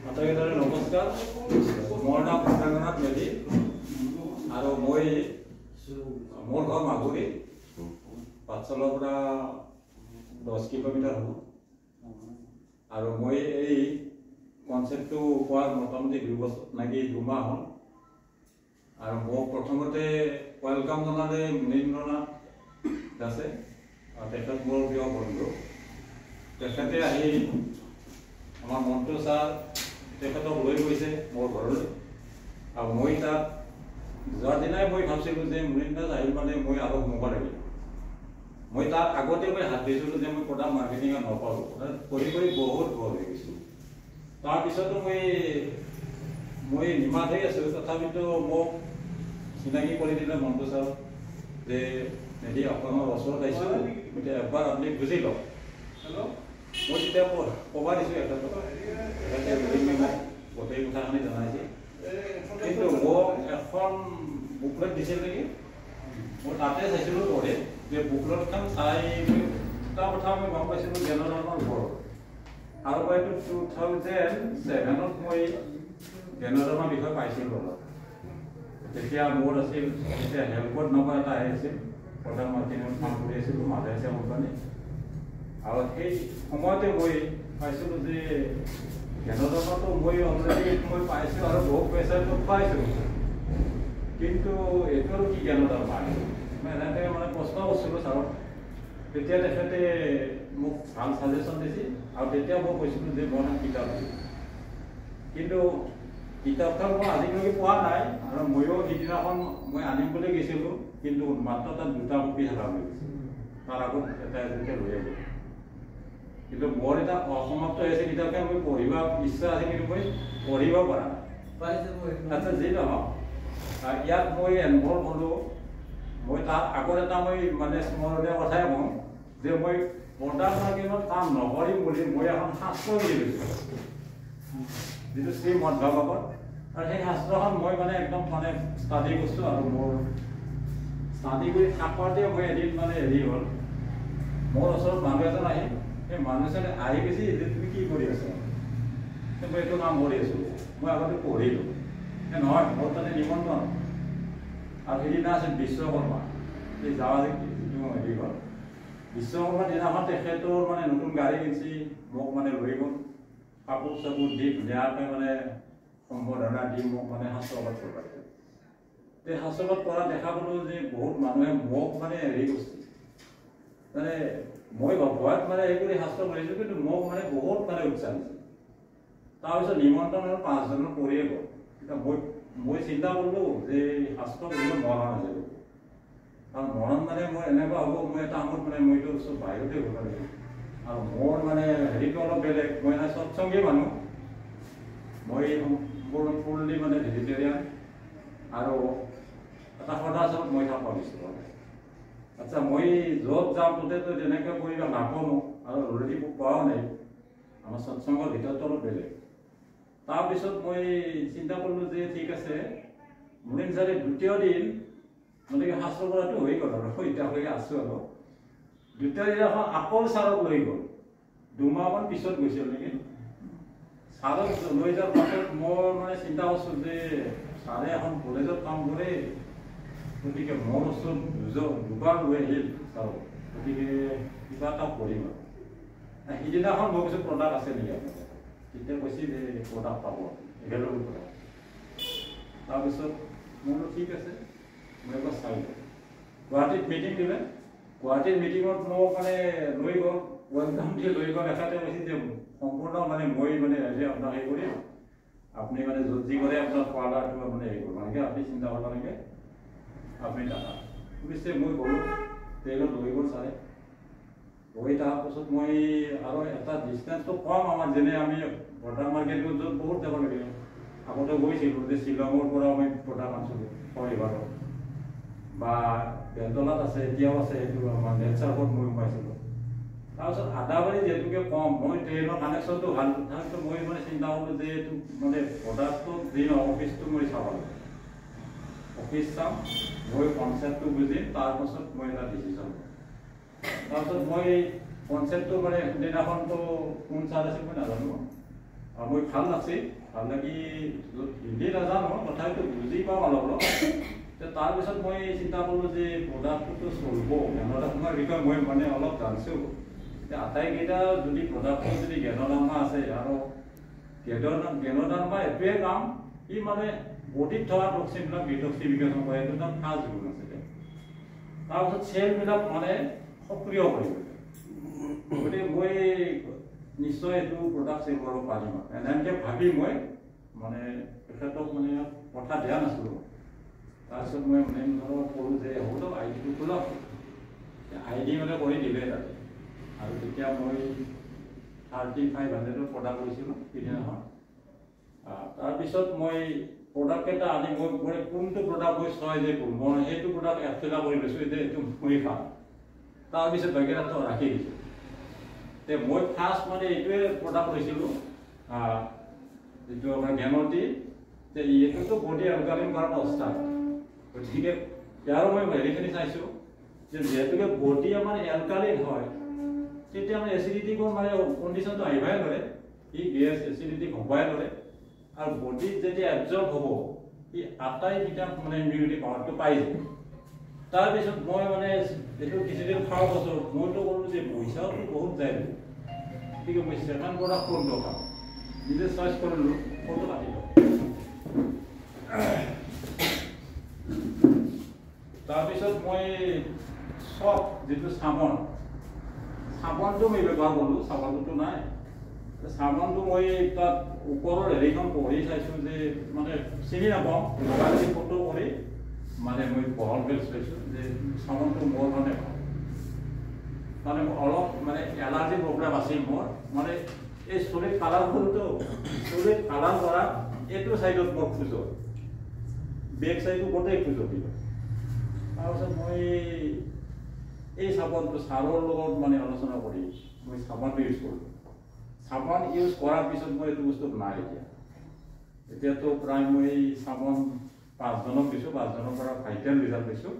আটাইকেইটাৰে নমস্কাৰ। মোৰ নাম প্ৰধাননাথ মেধি আৰু মই মোৰ ঘৰ মাগুৰী পাঠশালাৰ পৰা 10 কিলোমিটাৰ হ'ব আৰু মই এই কনচেপ্টটো কোৱাৰ মোটামুটি 2 বছৰ নাকি 2 মাহ হ'ল আৰু মই প্ৰথমতে ওয়েলকাম জনালে মুনীন্দ্ৰনাথ দাসে তেখেত মোৰ প্ৰিয় বন্ধু। তেখেতে আহি আমাৰ মন্টু ছাৰ তেখেতক লৈ গৈছে মোৰ ঘৰলৈ আৰু মই তাত যোৱাৰ দিনাই মই ভাবিছিলোঁ যে মুনীন্দ্ৰ দাস আহিল মানে মই আৰু সোমাব লাগিব। মই তাত আগতে মই হাত দিছিলোঁ যে মই প্ৰডাক্ট মাৰ্কেটিঙত নপালোঁ, কৰি কৰি বহুত বৰ হৈ গৈছোঁ। তাৰপিছতো মই নিমাত হৈ আছোঁ, তথাপিতো মোক চিনাকি কৰি দিলে মন্টু ছাৰ যে মেধি আপোনাৰ ওচৰত আহিছোঁ, এতিয়া এবাৰ আপুনি বুজি লওক। মই তেতিয়া ক'বা দিছোঁ এখেতক, গোটেই কথাখিনি জনাইছে। কিন্তু মোক এখন বুকলেট দিছিল নেকি, মই তাতে চাইছিলোঁ পঢ়ে যে বুকলেটখন চাই এটা কথা মই গম পাইছিলোঁ জ্ঞানধৰ্মৰ ওপৰত। আৰু হয়তো 2007ত মই জ্ঞানধৰ্মৰ বিষয়ে পাইছিলোঁ অলপ। তেতিয়া মোৰ আছিল তেতিয়া হেল্পত নম্বৰ এটা আহিছিল, প্ৰডাক্ট মাৰ্কেটিঙত কাম কৰি আছিলোঁ মালয়েছিয়া কোম্পানী। আৰু সেই সময়তে মই পাইছিলোঁ যে জ্ঞানধৰ্মটো মই অলৰেডি মই পাইছোঁ আৰু বহুত পইচাটো পাইছোঁ, কিন্তু এইটো আৰু কি জ্ঞানধৰ্ম মই এনেকৈ মানে প্ৰশ্ন কৰিছিলোঁ ছাৰক। তেতিয়া তেখেতে মোক ভাল ছাজেশ্যন দিছিল আৰু তেতিয়া মই কৈছিলোঁ যে মই এখন কিতাপ দিছোঁ, কিন্তু কিতাপখন মই আজিলৈকে পোৱা নাই। আৰু ময়ো সিদিনাখন মই আনিম বুলি গৈছিলোঁ, কিন্তু মাত্ৰ তাত 2টা কপি থকা হৈ গৈছিল, তাৰ আগত এটা এজনীকে লৈ আহিলোঁ। কিন্তু মোৰ এটা অসমাপ্ত হৈ আছে কিতাপখন, মই পঢ়িব ইচ্ছা আছে কিন্তু মই পঢ়িব পৰা নাই। আচ্ছা যি নহওক, ইয়াত মই এনভল্ভ হ'লোঁ। মই তাৰ আগত এটা মই মানে স্মৰণীয় কথাই কওঁ যে মই প্ৰডাক্ট মাৰ্কেটিঙত কাম নকৰিম বুলি মই এখন শাস্ত্ৰ উলিয়াই লৈছোঁ, যিটো শ্ৰীমদ ভাগৱত। আৰু সেই শাস্ত্ৰখন মই মানে একদম মানে ষ্টাডি কৰিছোঁ আৰু মোৰ ষ্টাডি কৰি থাকোঁতে মই এদিন মানে হেৰি হ'ল, মোৰ ওচৰত মানুহ এজন আহিল। সেই মানুহজনে আহি গৈছে যে তুমি কি কৰি আছা, মই এইটো কাম কৰি আছোঁ, মই আগতে পঢ়িলোঁ। নহয়, মোৰ তাতে নিমন্ত্ৰণ আৰু সেইদিনা আছিল বিশ্বকৰ্মা, এই যাৱা যিটো হেৰি হ'ল বিশ্বকৰ্মা দিনাখন তেখেতৰ মানে নতুন গাড়ী কিনিছে, মোক মানে লৈ গ'ল, কাপোৰ চাপোৰ দি ধুনীয়াকৈ মানে সম্বৰ্ধনা দি মোক মানে শাস্ত্ৰপাঠ কৰাইছে। এই শাস্ত্ৰপাঠ কৰা দেখা পালোঁ যে বহুত মানুহে মোক মানে হেৰি কৰিছে, মানে মই ভয়ত মানে হেৰি কৰি শাস্ত্ৰ কৰিছোঁ, কিন্তু মোক মানে বহুত মানে উৎসাহ দিছে। তাৰপিছত নিমন্ত্ৰণৰ 5 জনৰ পৰিয়ে গ'ল। এতিয়া মই চিন্তা কৰিলোঁ যে শাস্ত্ৰ কৰিব মৰণ আছে, কাৰণ মৰণ মানে মোৰ এনেকুৱা হ'ব, মই এটা সময়ত মানে মইতো চব বাহিৰতে কৰিব লাগিব আৰু মোৰ মানে হেৰিটো অলপ বেলেগ। মই এটা সৎসংগী মানুহ, মই ফুল্লি মানে ভেজিটেৰিয়ান আৰু এটা সদাচাৰত মই থাকোঁ বিচাৰোঁ। আচ্ছা, মই য'ত যাওঁ ত'তেতো তেনেকৈ পৰিৱেশ নাপাওঁ আৰু অলৰেডি পোৱাও নাই, আমাৰ সৎসংগৰ ভিতৰতো অলপ বেলেগ। তাৰপিছত মই চিন্তা কৰিলোঁ যে ঠিক আছে, মুনীন ছাৰে 2য় দিন গতিকে শাস্ত্ৰ কৰাটো হৈ গ'ল আৰু এতিয়ালৈকে আছোঁ। আৰু 2য় দিনাখন আকৌ ছাৰক লৈ গ'ল, 2 মাহমান পিছত গৈছিল নেকি। ছাৰক লৈ যোৱাৰ পাছত মই মানে চিন্তা কৰিছোঁ যে ছাৰে এখন কলেজত কাম কৰে, গতিকে মোৰ ওচৰত 2বাৰ লৈ আহিল ছাৰক, গতিকে কিবা এটা কৰিম আৰু। সিদিনাখন মই কৈছোঁ প্ৰডাক্ট আছে নেকি আপোনাৰ, তেতিয়া কৈছে যে প্ৰডাক্ট পাব এভেইলেবল প্ৰডাক্ট। তাৰপিছত মই বোলো ঠিক আছে, মই এবাৰ চাই লওঁ। গুৱাহাটীত মিটিং দিলে, গুৱাহাটীৰ মিটিঙত মোক মানে লৈ গ'ল, ওয়েলকাম দি লৈ গ'ল। এখেতে কৈছে যে সম্পূৰ্ণ মানে মই মানে আপোনাক হেৰি কৰিম, আপুনি মানে য'ত যি কৰে আপোনাৰ খোৱা লোৱাটো আপুনি হেৰি কৰিব নালাগে, আপুনি চিন্তা কৰিব নালাগে, আপুনি দাদা বুজিছে। মই গ'লোঁ, ট্ৰেইনত লৈ গ'ল ছাৰে। গৈ তাৰপাছত মই আৰু এটা ডিষ্টেঞ্চটো কম আমাৰ, যেনে আমি প্ৰডাক্ট মাৰ্কেটিঙত য'ত বহুত যাব লাগে। আগতে গৈছিলোঁ যে শ্বিলঙৰ পৰা আমি প্ৰডাক্ট আনিছিলোঁ শনিবাৰত, বা বেলতলাত আছে, এতিয়াও আছে, সেইটো আমাৰ নেচাৰফত মই পাইছিলোঁ। তাৰপিছত আদাবাৰী যিহেতুকে কম, মই ট্ৰেইনৰ কানেকশ্যনটো ভাল, তথাপিতো মই মানে চিন্তা কৰিলোঁ যে এইটো মানে প্ৰডাক্টটো যি নহয় অফিচটো মই চাব লাগিব, অফিচ চাম, মই কনচেপ্টটো বুজিম, তাৰপাছত মই এটা ডিচিশ্যন ল'ম। তাৰপিছত মই কনচেপ্টটো মানে দিনাখনতো কোন ছাৰ আছিল মই নাজানো মই ভাল লাগছিল ভাল লাগি হিন্দী নাজানো তথাপিতো বুজি পাওঁ অলপ অলপ তাৰপিছত মই চিন্তা কৰিলোঁ যে প্ৰডাক্টটোতো চলিব জ্ঞানৰামাৰ বিষয়ে মই মানে অলপ জানিছোঁ আটাইকেইটা যদি প্ৰডাক্টটো যদি জ্ঞানৰামা আছে আৰু জ্ঞানৰামা এইটোৱে কাম ই মানে বডিত থকা টক্সিনবিলাক ডিটক্সিফিকেশ্যন কৰে এইটো এটা ফাৰ্ষ্ট গুণ আছিলে তাৰপিছত চেলবিলাক মানে সক্ৰিয় কৰিব গতিকে মই নিশ্চয় এইটো প্ৰডাক্ট চেল কৰিব পাৰিম এনেকৈ ভাবি মই মানে তেখেতক মানে কথা দিয়া নাছিলোঁ তাৰপিছত মই মানে ধৰক ক'লোঁ যে হ'ব দিয়ক আই ডিটো খোলক আই ডি মানে কৰি দিলে তাতে আৰু তেতিয়া মই 3500 প্ৰডাক্ট কৰিছিলোঁ সিদিনাখন তাৰপিছত মই প্ৰডাক্টকেইটা আনি মই কোনটো প্ৰডাক্ট মই চয় যে মই সেইটো প্ৰডাক্ট এপ্লাই কৰি লৈছোঁ যে এইটো মই খাম তাৰপিছত বাকীটো ৰাখি দিছোঁ মই ফাৰ্ষ্ট মানে এইটোৱে প্ৰডাক্ট লৈছিলোঁ যিটো আমাৰ জ্ঞানতি যে এইটোতো বডি এলকালিন কৰাৰ অৱস্থা গতিকে ইয়াৰো মই হেৰিখিনি চাইছোঁ যে যিহেতুকে বডি আমাৰ এলকালিন হয় তেতিয়া আমাৰ এচিডিটিকৰ মানে কণ্ডিশ্যনটো আহিবই নোৱাৰে ই গেছ এচিডিটি হ'বই নোৱাৰে আৰু বডিত যেতিয়া এবজৰ্ব হ'ব ই আটাইকেইটা মানে ইমিউনিটি পাৱাৰটো পাই যায় তাৰপিছত মই মানে এইটো কিছুদিন খোৱাৰ পাছত মইতো ক'লোঁ যে পইচাটো বহুত যায় গতিকে মই ছেকেণ্ড প্ৰডাক্ট কোনটো খাওঁ নিজে চইচ কৰিলোঁ কোনটো কাটি লওঁ তাৰপিছত মই চব যিটো চাবোনটো মই ব্যৱহাৰ কৰিলোঁ চাবোনটোতো নাই চাবোনটো মই তাত ওপৰৰ হেৰিখন পঢ়ি চাইছোঁ যে মানে চিনি নাপাওঁ মোবাইলতে ফটো কৰি মানে মই বহল বেল চাইছোঁ যে চাবোনটো মোৰ মানে মানে অলপ মানে এলাৰ্জি প্ৰব্লেম আছিল মোৰ মানে এই চুলিত কালাৰ কৰোঁতো চুলিত কালাৰ কৰা এইটো চাইডত মোৰ খোজো বেক চাইডটো গোটেই খোজো দিব তাৰপিছত মই এই চাবোনটো ছাৰৰ লগত মানে আলোচনা কৰি মই চাবোনটো ইউজ কৰিলোঁ চাবোন ইউজ কৰাৰ পিছত মই এইটো বস্তু নাই এতিয়াতো প্ৰায় মই চাবোন 5জনক দিছোঁ 5জনৰ পৰা ভাইটেল ৰিজাল্ট দিছোঁ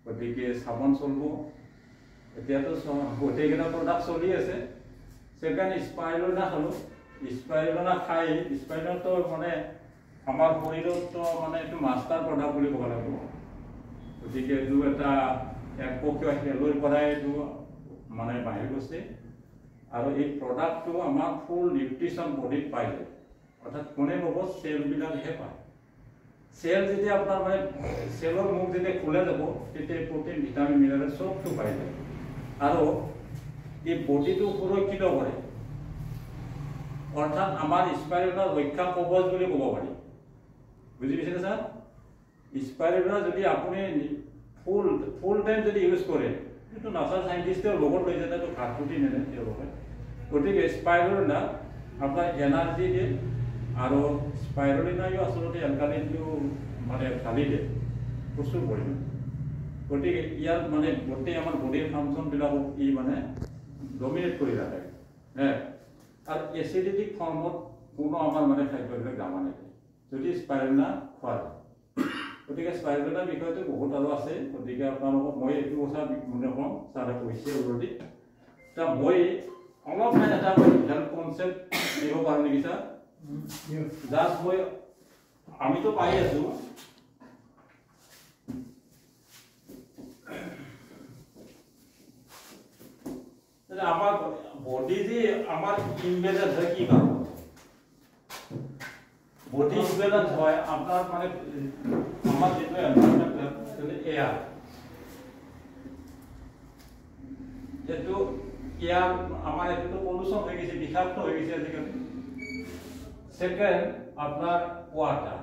গতিকে চাবোন চলিব এতিয়াতো গোটেইকেইটা প্ৰডাক্ট চলি আছে ছেকেণ্ড স্পাইৰুলিনা খালোঁ স্পাইৰুলিনা খাই স্পাইৰুলিনাটো মানে আমাৰ শৰীৰতো মানে এইটো মাষ্টাৰ প্ৰডাক্ট বুলি ক'ব লাগিব গতিকে এইটো এটা একপক্ষীয় খেলৰ পৰাই এইটো মানে বাহিৰ গৈছে আৰু এই প্ৰডাক্টটো আমাৰ ফুল নিউট্ৰিশ্যন বডিত পাই যায় অৰ্থাৎ কোনে ক'ব চেলবিলাকহে পায় চেল যেতিয়া আপোনাৰ মানে চেলৰ মুখ যেতিয়া খোলা যাব তেতিয়া প্ৰটিন ভিটামিন মিনাৰেল চবটো পাই যায় আৰু এই বডিটো সুৰক্ষিত কৰে অৰ্থাৎ আমাৰ স্পাইৰুলিনা ৰক্ষা কৱচ বুলি ক'ব পাৰি বুজি পাইছেনে ছাৰ স্পাইৰুলিনা যদি আপুনি ফুল টাইম যদি ইউজ কৰে এইটো নাচাৰ চাইণ্টিষ্টৰ লগত লৈ যায় ঘাট ফুটি নেনে তেওঁলোকে গতিকে স্পাইৰুলিনা আপোনাৰ এনাৰ্জি দিয়ে আৰু স্পাইৰুলিনাও আচলতে এলকালিনটো মানে ঢালি দিয়ে প্ৰচুৰ পৰিমাণে গতিকে ইয়াৰ মানে গোটেই আমাৰ বডিৰ ফাংচনবিলাকক ই মানে ডমিনেট কৰি ৰাখে আৰু এচিডিটিক ফৰ্মত কোনো আমাৰ মানে খাদ্যবিলাক জমা নাথাকে যদি স্পাইৰুলিনা খোৱা যায় গতিকে স্পাইৰুলিনাৰ বিষয়টো বহুত আৰু আছে গতিকে আপোনালোকক মই এইটো কথা মনে কওঁ ছাৰে কৈছে অলৰেডি এতিয়া মই অলপ মানে এটা হেল্থ কনচেপ্ট দিব পাৰোঁ নেকি ছাৰ জাষ্ট মই আমিতো পাই আছোঁ আমাৰ বডি যে আমাৰ ইমবেলেন্স হয় কি কাৰণ বডি ইমবেলেন্স হয় আপনার মানে আমার যেটা এনভায়রনমেন্ট এয়ার যেটো এয়ার আমার একটু পলিউশন হয়ে গেছে বিষাক্ত হয়ে গেছে আজিকালি সেকেন্ড আপনার ওয়াটার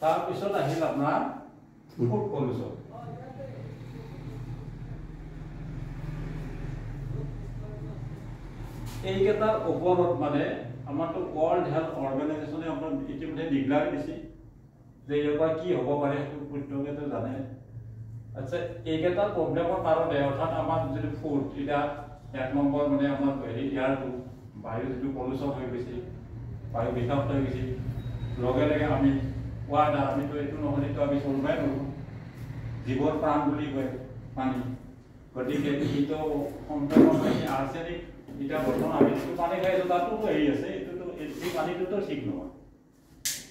তার পিছত আহিল আপনার ফুড পলিউশন এইকেইটাৰ ওপৰত মানে আমাৰতো ওয়াৰ্ল্ড হেলথ অৰ্গানাইজেশনে আমাৰ ইতিমধ্যে ডিক্লেয়াৰ দিছে যে ইয়াৰ কি হ'ব পাৰে সেইটো প্ৰত্যেকটো জানে আচ্ছা এইকেইটাৰ প্ৰব্লেমৰ কাৰণে অৰ্থাৎ আমাৰ যদি ফুড এটা এক নম্বৰ মানে আমাৰ এয়াৰটো বায়ু যিটো পলিউশন হৈ গৈছে বায়ু বিষাক্ত হৈ গৈছে লগে লগে আমি ওয়াটাৰ আমিতো এইটো নহ'লেতো আমি চলিবই নোৱাৰোঁ জীৱৰ প্ৰাণ বুলি কয় পানী গতিকে এইটো সম্পূৰ্ণ আৰ্ছেনিক এটা বৰ্তমান আমি যিটো পানী খাই আছোঁ তাতো হেৰি আছে এইটোতো এই পানীটোতো ঠিক নহয়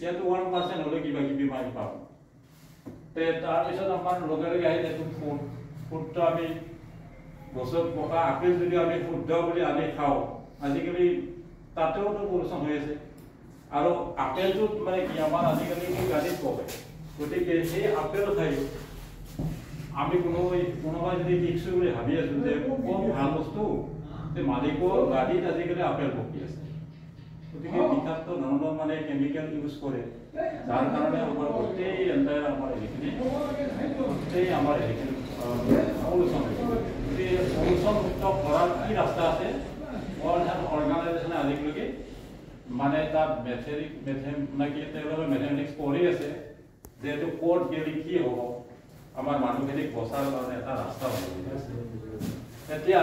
ইয়াতো 1% হ'লে কিবা কিবি পানী পাব তাৰপিছত আমাৰ লগে লগে আহি এইটো ফুডটো আমি গছত পকা আপেল যদি আমি শুদ্ধ বুলি আনি খাওঁ আজিকালি তাতেওতো পলুচন হৈ আছে আৰু আপেলটোত মানে কি আমাৰ আজিকালি গাড়ীত পকে গতিকে সেই আপেল খাই আমি কোনোবাই যদি দেখিছোঁ বুলি ভাবি আছোঁ যে খুব ভাল বস্তু যে মালিকৰ গাড়ীত আজিকালি আপেল পকি আছে গতিকে বিষাক্ত ধৰণৰ মানে কেমিকেল ইউজ কৰে যাৰ কাৰণে আমাৰ গোটেই এণ্টায়াৰ আমাৰ হেৰিখিনি পলুচন হৈছে গতিকে পলুচন মুক্ত কৰাৰ কি ৰাস্তা আছে ৱৰ্ল্ড হেল্থ অৰ্গেনাইজেশ্যনে আজিলৈকে মানে তাত মেথেমেটিক্স পঢ়ি আছে যে এইটো ক'ত গেলি কি হ'ব আমাৰ মানুহখিনিক বচাৰ কাৰণে এটা ৰাস্তা হ'ব এতিয়া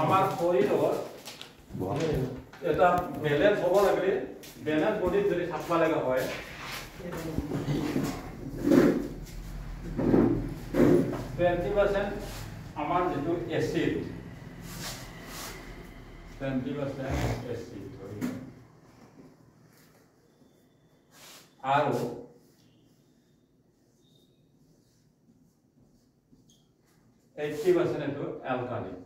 আমাৰ শৰীৰৰ এটা বেলেঞ্চ হ'ব লাগিলে বেলেঞ্চ বডিত যদি থাকিব লগা হয় 20% আমাৰ যিটো এচিড 20% এচিড আৰু 80% এইটো এলকালিন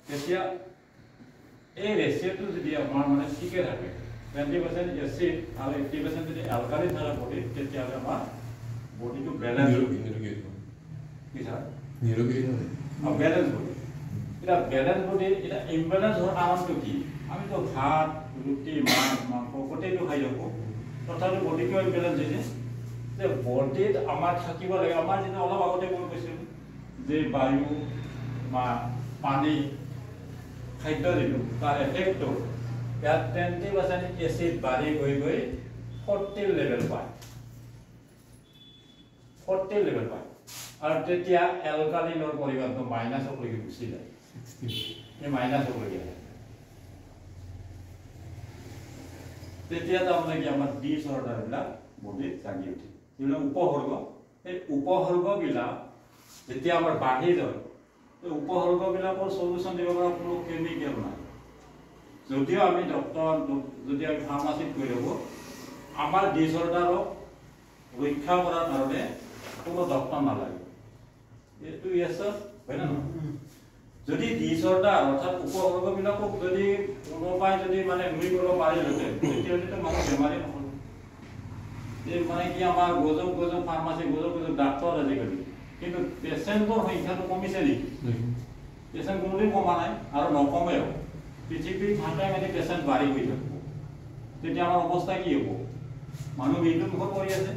তেতিয়া এই ৰেচিঅ'টো যদি আমাৰ মানে ঠিকে থাকে 20% এচিড আৰু 80% যদি এলকালিন থাকে বডিত তেতিয়াহ'লে আমাৰ বডিটো বেলেঞ্চ কি স্যাৰ নিৰোগী বেলেঞ্চ বডি এটা বেলেঞ্চ বডি এটা ইমবেলেঞ্চ হোৱাৰ কাৰণটো কি আমিতো ভাত ৰুটি মাংস গোটেইটো খাই থাকোঁ তথাপি বডি কিয় ইমবেলেঞ্চ হৈছে যে বডিত আমাৰ থাকিব লাগে আমাৰ যেতিয়া অলপ আগতে মই কৈছিলোঁ যে বায়ু বা পানী খাদ্য যিটো তাৰ এফেক্টটো ইয়াত 20% এচিড বাঢ়ি গৈ 40 লেভেল পায় 40 লেভেল পায় আৰু তেতিয়া এলকালিনৰ পৰিমাণটো মাইনাছলৈকে গুচি যায় 60 এই মাইনাছলৈকে আহে তেতিয়া তাৰমানে কি আমাৰ ডিছঅৰ্ডাৰবিলাক বডিত জাগি উঠে যিবিলাক উপসৰ্গ এই উপসৰ্গবিলাক যেতিয়া আমাৰ বাঢ়ি যায় এই উপসৰ্গবিলাকৰ সলিউশ্যন দিব পৰা কোনো কেমিকেল নাই যদিও আমি ডক্টৰ যদি আমি ফাৰ্মাচিত গৈ থাকোঁ আমাৰ ডিছঅৰ্ডাৰক ৰক্ষা কৰাৰ কাৰণে কোনো ডক্টৰ নালাগে এইটো ইয়েছৰ হয় না নহয় যদি ডিছঅৰ্ডাৰ অৰ্থাৎ উপসৰ্গবিলাকক যদি কোনোবাই যদি মানে নুই কৰিব পাৰিলেহেঁতেন তেতিয়াহ'লেতো মানুহ বেমাৰী নহ'ল এই মানে কি আমাৰ গজব ফাৰ্মাচী গজব ডাক্তৰ আজিকালি কিন্তু পেচেণ্টৰ সংখ্যাটো কমিছে নেকি পেচেণ্ট কোনোদিন কমা নাই আৰু নকমেও পৃথিৱীত হাতাই মাতি পেচেণ্ট বাঢ়ি গৈ থাকিব তেতিয়া আমাৰ অৱস্থা কি হ'ব মানুহ মৃত্যুৰ মুখত পৰি আছে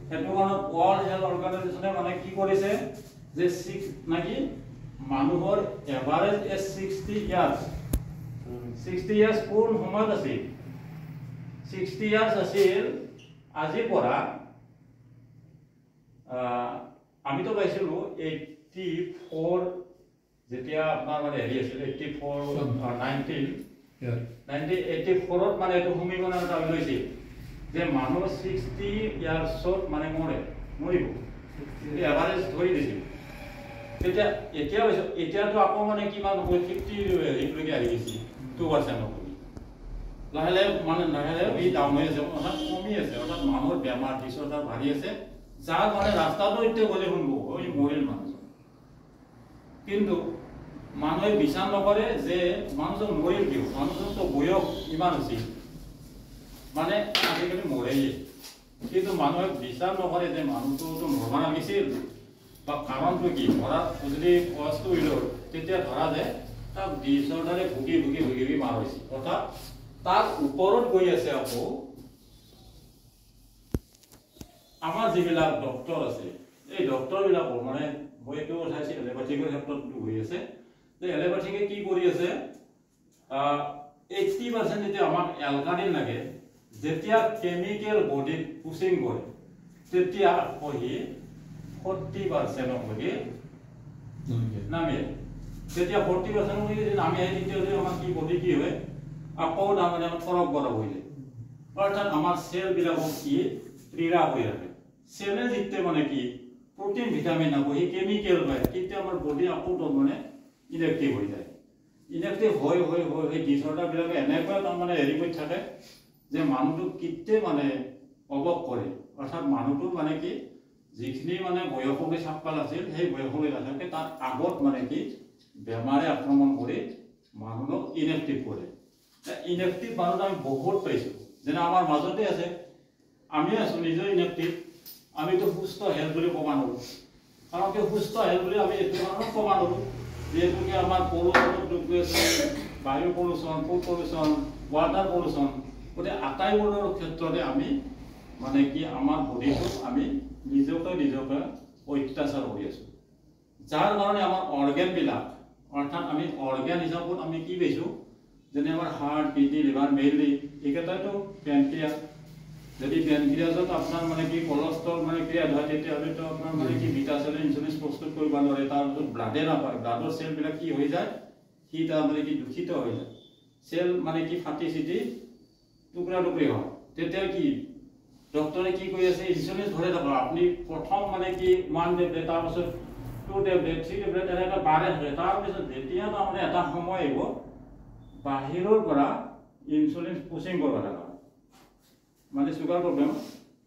সেইটো কাৰণত ৱৰ্ল্ড হেল্থ অৰ্গেনাইজেশ্যনে মানে কি কৰিছে যে নাকি মানুহৰ এভাৰেজ এজ 60 ইয়াৰ্ছ কোন সময়ত আছিল 60 ইয়াৰ্ছ আছিল আজিৰ পৰা আমিতো পাইছিলোঁ 84 যেতিয়া আপোনাৰ মানে হেৰি আছিল 1984ত মানে এইটো সমীকৰণ এটা লৈছিল যে মানুহ 60 ইয়াৰ্ছত মানে মৰিব এভাৰেজ ধৰি দিছিল তেতিয়া এতিয়াতো আকৌ মানে কিমান 50 হেৰিলৈকে আহি গৈছে 2% লাহে লাহে মানে ই ডাউন হৈ আছে অৰ্থাৎ কমি আছে অৰ্থাৎ মানুহৰ বেমাৰ ডিছঅৰ্ডাৰ বাঢ়ি আছে যাৰ মানে ৰাস্তাটো এতিয়া গ'লে শুনব ওই মৰিল মানুহজন কিন্তু মানুহে বিচাৰ নকৰে যে মানুহজন মৰিল কিয় মানুহজনতো বয়স ইমান আছিল মানে আজিকালি মৰেই কিন্তু মানুহে বিচাৰ নকৰে যে মানুহটোতো মৰবা লাগিছিল বা কাৰণটো কি মৰাত যদি কষ্ট হইল তেতিয়া ধৰা যায় তাক ডিছঅৰ্ডাৰে ভুগি মাৰ হৈছে অৰ্থাৎ তাৰ ওপৰত গৈ আছে আকৌ আমাৰ যিবিলাক ডক্টৰ আছে এই ডক্টৰবিলাকৰ মানে মই এইটো চাইছোঁ এলোপেথিকৰ ক্ষেত্ৰত হৈ আছে যে এলোপেথিকে কি কৰি আছে 80% যেতিয়া আমাক এলকালিন লাগে যেতিয়া কেমিকেল বডিত পুচিং কৰে তেতিয়া সি 40% লৈকে নামে তেতিয়া 40% যদি নামি আহে তেতিয়াহ'লে আমাৰ কি বডি কি হয় আকৌ তাৰমানে ফৰক গৰম হৈ যায় অৰ্থাৎ আমাৰ চেলবিলাকক কি ক্ৰীড়া হৈ ৰাখে চেলে যেতিয়া মানে কি প্ৰটিন ভিটামিন নাপায় সেই কেমিকেল পায় তেতিয়া আমাৰ বডি আকৌ তাৰমানে ইনএক্টিভ হৈ যায় ইনএক্টিভ হৈ ডিছঅৰ্ডাৰবিলাকে এনেকুৱা তাৰমানে হেৰি কৰি থাকে যে মানুহটোক কেতিয়া মানে অৱক কৰে অৰ্থাৎ মানুহটোৰ মানে কি যিখিনি মানে বয়সলৈ চাপকাল আছিল সেই বয়সলৈ নাথাকে তাৰ আগত মানে কি বেমাৰে আক্ৰমণ কৰি মানুহক ইনএক্টিভ কৰে ইনএক্টিভ মানুহ আমি বহুত পাইছোঁ যেনে আমাৰ মাজতে আছে আমি আছোঁ নিজে ইনএক্টিভ আমিতো সুস্থ হেল্থ বুলি ক'ব নোৱাৰোঁ কাৰণ কি সুস্থ হেল্থ বুলি আমি এইটো কাৰণত ক'ব নোৱাৰোঁ যিহেতুকে আমাৰ পলুচনৰ যোগ আছে বায়ু pollution food pollution water pollution গতিকে আটাইবোৰৰ ক্ষেত্ৰতে আমি মানে কি আমাৰ বডিটোক আমি নিজকে অত্যাচাৰ কৰি আছোঁ যাৰ কাৰণে আমাৰ অৰ্গেনবিলাক অৰ্থাৎ আমি অৰ্গেন হিচাপত আমি কি পাইছোঁ যেনে আমাৰ হাৰ্ট কিডনি লিভাৰ মেইনলি এইকেইটাইতো পেনক্ৰিয়াছ যদি পেনক্ৰিয়াছত আপোনাৰ মানে কি কলেষ্ট্ৰল মানে ক্ৰিয়েট হয় তেতিয়াহ'লেতো আপোনাৰ মানে কি বিটা চেলে ইনচুলিন প্ৰস্তুত কৰিব নোৱাৰে তাৰপিছত ব্লাডে নাপায় ব্লাডৰ চেলবিলাক কি হৈ যায় সি তাৰমানে কি দূষিত হৈ যায় চেল মানে কি ফাটি চিটি টুকুৰা টুকুৰি হয় তেতিয়া কি ডক্টৰে কি কৈ আছে ইনচুলিন ধৰে থাকক আপুনি প্ৰথম মানে কি 1 টেবলেট তাৰপিছত 2 টেবলেট 3 টেবলেট এনেকৈ বাঢ়ে থাকে তাৰপিছত যেতিয়া তাৰমানে এটা সময় আহিব বাহিৰৰ পৰা ইনচুলিন পুচিং কৰিব লগা মানে সুগাৰ প্ৰব্লেম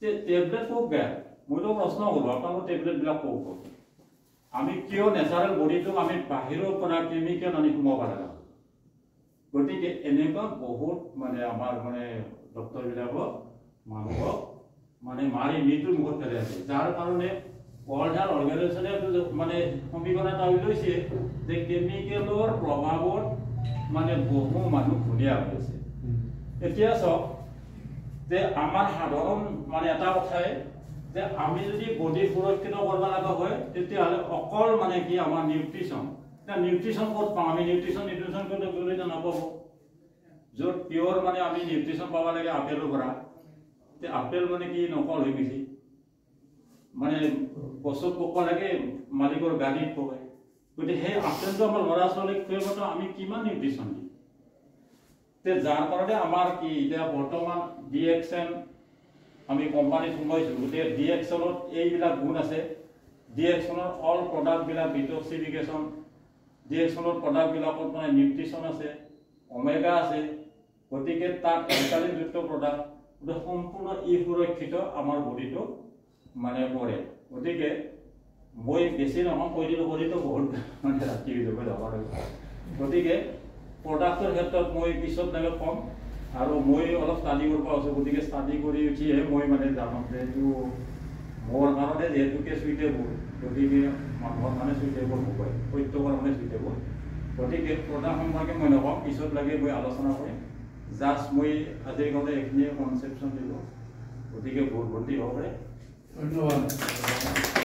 টেবলেট ক'ত গায় মইতো প্ৰশ্ন কৰোঁ আপোনালোকৰ টেবলেটবিলাক ক'ত আমি কিয় নেচাৰেল বডিটোক আমি বাহিৰৰ পৰা কেমিকেল আনি সোমাব লগা গতিকে এনেকুৱা বহুত মানে আমাৰ মানে ডক্টৰবিলাকক মানুহক মানে মাৰি মৃত্যুৰ মুখত পেলাই আছে যাৰ কাৰণে ৱৰ্ল্ড হেল্থ অৰ্গেনাইজেশ্যনে মানে সমীকৰণ এটা উলিয়াইছে যে কেমিকেলৰ প্ৰভাৱত মানে বহু মানুহ ধুনীয়া হৈ আছে এতিয়া চাওক যে আমাৰ সাধাৰণ মানে এটা কথাই যে আমি যদি বডি সুৰক্ষিত কৰিব লগা হয় তেতিয়াহ'লে অকল মানে কি আমাৰ নিউট্ৰিশ্যন এতিয়া নিউট্ৰিশ্যন ক'ত পাওঁ আমি নিউট্ৰিশ্যন ক'ত গ'লে নাপাব য'ত পিয়ৰ মানে আমি নিউট্ৰিশ্যন পাব লাগে আপেলৰ পৰা তে আপেল মানে কি নকল হৈ গৈছে মানে গছত পকব লাগে মালিকৰ গাড়ীত পকাই গতিকে সেই আপেলটো আমাৰ ল'ৰা ছোৱালীক খুৱাবতো আমি কিমান নিউট্ৰিশ্যন দিম তে যাৰ কাৰণে আমাৰ কি এতিয়া বৰ্তমান ডিএক্সএন আমি কোম্পানীত সোমাইছোঁ গতিকে ডিএক্সনত এইবিলাক গুণ আছে ডিএক্সনৰ অল প্ৰডাক্টবিলাক ডিটক্সিফিকেশ্যন ডিএক্সনৰ প্ৰডাক্টবিলাকত মানে নিউট্ৰিশ্যন আছে ওমেগা আছে গতিকে তাত এলকালিনযুক্ত প্ৰডাক্ট গতিকে সম্পূৰ্ণ সুৰক্ষিত আমাৰ বডিটো মানে কৰে গতিকে মই বেছি নহয় কৈ দিলোঁ বডিটো বহুত মানে ৰাতি হৈ যাব গতিকে প্ৰডাক্টৰ ক্ষেত্ৰত মই পিছত লাগে কম আৰু মই অলপ ষ্টাডি কৰিব আছোঁ গতিকে ষ্টাডি কৰি উঠিহে মই মানে জানো যে এইটো মোৰ কাৰণে যিহেতুকে চুইটেবল গতিকে মানুহৰ কাৰণে চুইটেবল হ'বই প্ৰত্যেকৰ কাৰণে চুইটেবল গতিকে প্ৰডাক্ট সম্পৰ্কে মই নকওঁ পিছত লাগে মই আলোচনা কৰিম জাষ্ট মই আজিৰ কাৰণে এইখিনিয়ে কনচেপশ্যন দিলোঁ গতিকে বহুত ভৰ্তি হ'ব পাৰে ধন্যবাদ।